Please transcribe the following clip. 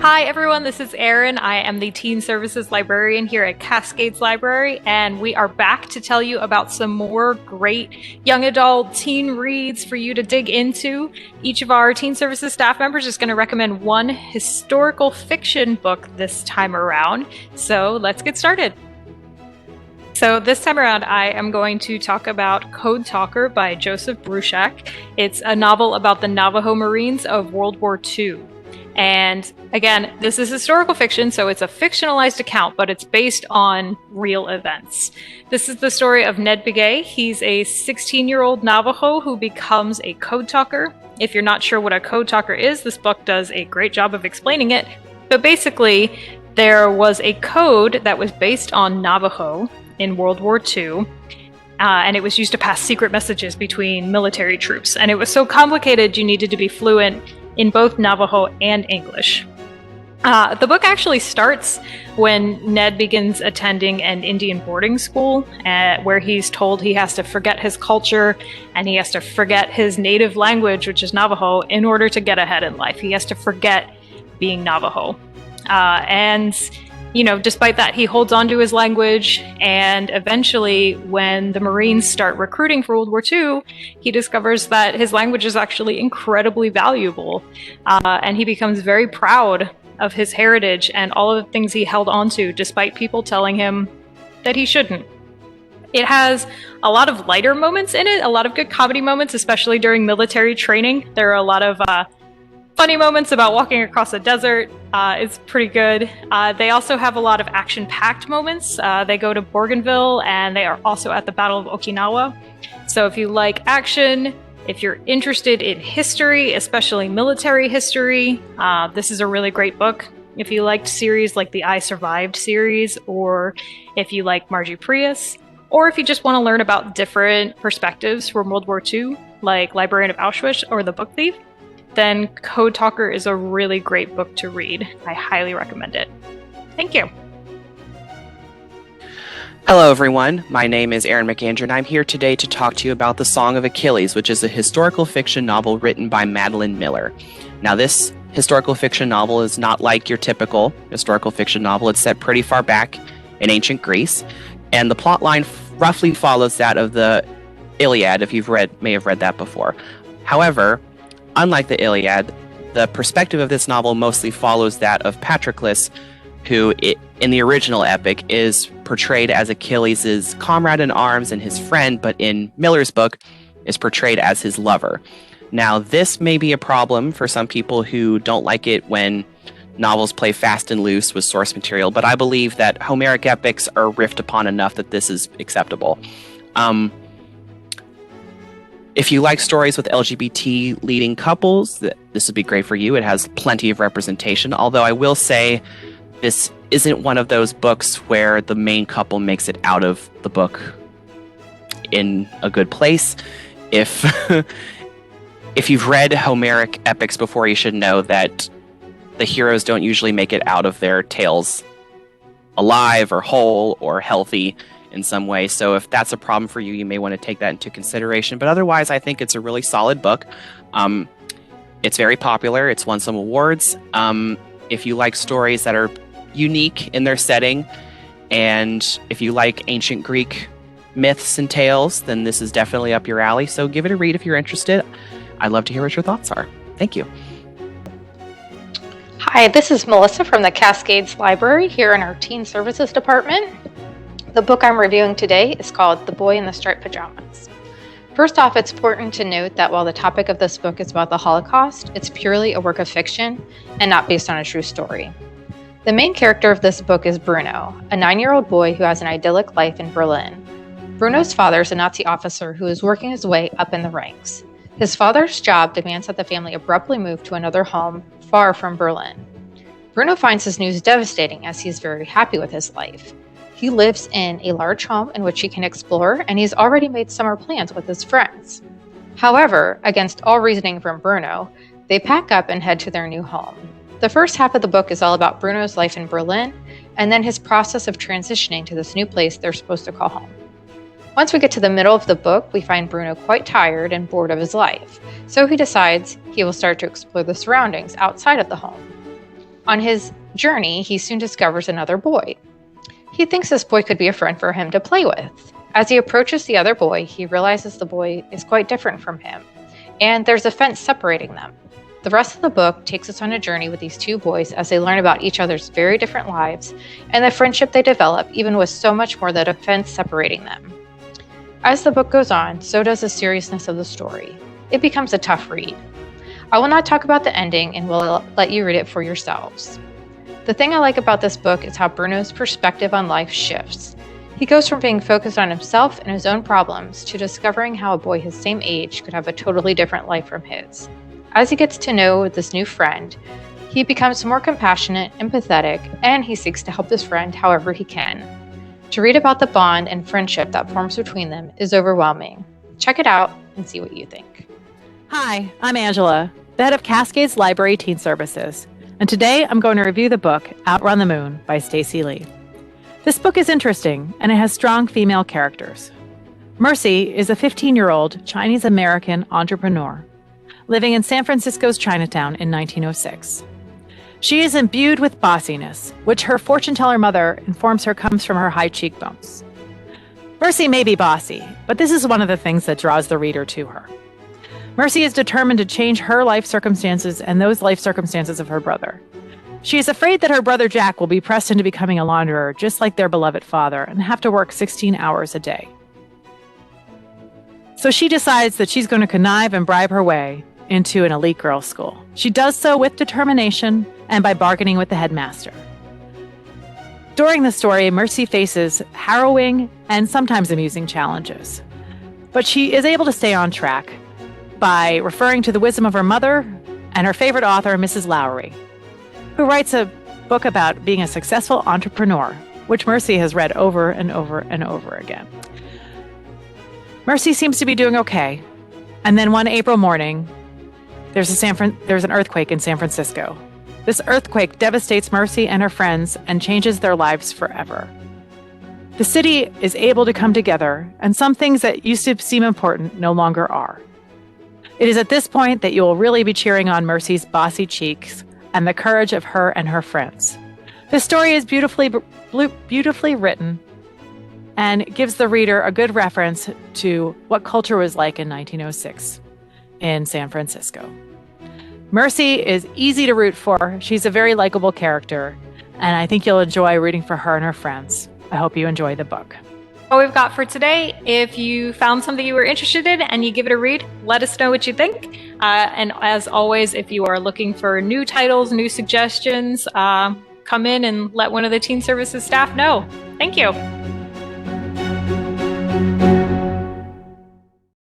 Hi everyone, this is Erin. I am the Teen Services Librarian here at Cascades Library, and we are back to tell you about some more great young adult teen reads for you to dig into. Each of our Teen Services staff members is going to recommend one historical fiction book this time around, so let's get started. So this time around, I am going to talk about Code Talker by Joseph Bruchac. It's a novel about the Navajo Marines of World War II. And again, this is historical fiction, so it's a fictionalized account, but it's based on real events. This is the story of Ned Begay. He's a 16-year-old Navajo who becomes a code talker. If you're not sure what a code talker is, this book does a great job of explaining it. But basically, there was a code that was based on Navajo in World War II. And it was used to pass secret messages between military troops. And it was so complicated, you needed to be fluent in both Navajo and English. The book actually starts when Ned begins attending an Indian boarding school, where he's told he has to forget his culture and he has to forget his native language, which is Navajo, in order to get ahead in life. He has to forget being Navajo. Despite that, he holds on to his language, and eventually, when the Marines start recruiting for World War II, he discovers that his language is actually incredibly valuable, and he becomes very proud of his heritage and all of the things he held on to, despite people telling him that he shouldn't. It has a lot of lighter moments in it, a lot of good comedy moments, especially during military training. There are a lot of funny moments about walking across a desert. It's pretty good. They also have a lot of action-packed moments. They go to Bougainville, and they are also at the Battle of Okinawa. So if you like action, if you're interested in history, especially military history, this is a really great book. If you liked series like the I Survived series, or if you like Margie Prius, or if you just want to learn about different perspectives from World War II, like Librarian of Auschwitz or The Book Thief, then Code Talker is a really great book to read. I highly recommend it. Thank you. Hello everyone, my name is Aaron McAndrew and I'm here today to talk to you about The Song of Achilles, which is a historical fiction novel written by Madeline Miller. Now this historical fiction novel is not like your typical historical fiction novel. It's set pretty far back in ancient Greece, and the plotline roughly follows that of the Iliad, if may have read that before. However, unlike the Iliad, the perspective of this novel mostly follows that of Patroclus, who, in the original epic, is portrayed as Achilles' comrade in arms and his friend, but in Miller's book, is portrayed as his lover. Now, this may be a problem for some people who don't like it when novels play fast and loose with source material, but I believe that Homeric epics are riffed upon enough that this is acceptable. If you like stories with LGBT leading couples, this would be great for you. It has plenty of representation, although I will say this isn't one of those books where the main couple makes it out of the book in a good place. If you've read Homeric epics before, you should know that the heroes don't usually make it out of their tales alive or whole or healthy in some way. So if that's a problem for you, you may want to take that into consideration. But otherwise, I think it's a really solid book. It's very popular. It's won some awards. If you like stories that are unique in their setting, and if you like ancient Greek myths and tales, then this is definitely up your alley. So give it a read if you're interested. I'd love to hear what your thoughts are. Thank you. Hi, this is Melissa from the Cascades Library here in our Teen Services Department. The book I'm reviewing today is called The Boy in the Stripe Pajamas. First off, it's important to note that while the topic of this book is about the Holocaust, it's purely a work of fiction and not based on a true story. The main character of this book is Bruno, a 9-year-old boy who has an idyllic life in Berlin. Bruno's father is a Nazi officer who is working his way up in the ranks. His father's job demands that the family abruptly move to another home far from Berlin. Bruno finds this news devastating as he is very happy with his life. He lives in a large home in which he can explore, and he's already made summer plans with his friends. However, against all reasoning from Bruno, they pack up and head to their new home. The first half of the book is all about Bruno's life in Berlin, and then his process of transitioning to this new place they're supposed to call home. Once we get to the middle of the book, we find Bruno quite tired and bored of his life, so he decides he will start to explore the surroundings outside of the home. On his journey, he soon discovers another boy. He thinks this boy could be a friend for him to play with. As he approaches the other boy, he realizes the boy is quite different from him, and there's a fence separating them. The rest of the book takes us on a journey with these two boys as they learn about each other's very different lives and the friendship they develop, even with so much more than a fence separating them. As the book goes on, so does the seriousness of the story. It becomes a tough read. I will not talk about the ending and will let you read it for yourselves. The thing I like about this book is how Bruno's perspective on life shifts. He goes from being focused on himself and his own problems to discovering how a boy his same age could have a totally different life from his. As he gets to know this new friend, he becomes more compassionate, empathetic, and he seeks to help his friend however he can. To read about the bond and friendship that forms between them is overwhelming. Check it out and see what you think. Hi, I'm Angela, the head of Cascades Library Teen Services, and today I'm going to review the book Outrun the Moon by Stacey Lee. This book is interesting, and it has strong female characters. Mercy is a 15-year-old Chinese-American entrepreneur living in San Francisco's Chinatown in 1906. She is imbued with bossiness, which her fortune-teller mother informs her comes from her high cheekbones. Mercy may be bossy, but this is one of the things that draws the reader to her. Mercy is determined to change her life circumstances and those life circumstances of her brother. She is afraid that her brother Jack will be pressed into becoming a launderer just like their beloved father and have to work 16 hours a day. So she decides that she's going to connive and bribe her way into an elite girls' school. She does so with determination and by bargaining with the headmaster. During the story, Mercy faces harrowing and sometimes amusing challenges, but she is able to stay on track by referring to the wisdom of her mother and her favorite author, Mrs. Lowry, who writes a book about being a successful entrepreneur, which Mercy has read over and over and over again. Mercy seems to be doing okay, and then one April morning, there's an earthquake in San Francisco. This earthquake devastates Mercy and her friends and changes their lives forever. The city is able to come together, and some things that used to seem important no longer are. It is at this point that you will really be cheering on Mercy's bossy cheeks and the courage of her and her friends. This story is beautifully written and gives the reader a good reference to what culture was like in 1906 in San Francisco. Mercy is easy to root for. She's a very likable character, and I think you'll enjoy rooting for her and her friends. I hope you enjoy the book. What we've got for today, if you found something you were interested in and you give it a read, let us know what you think. And as always, if you are looking for new titles, new suggestions, come in and let one of the Teen Services staff know. Thank you.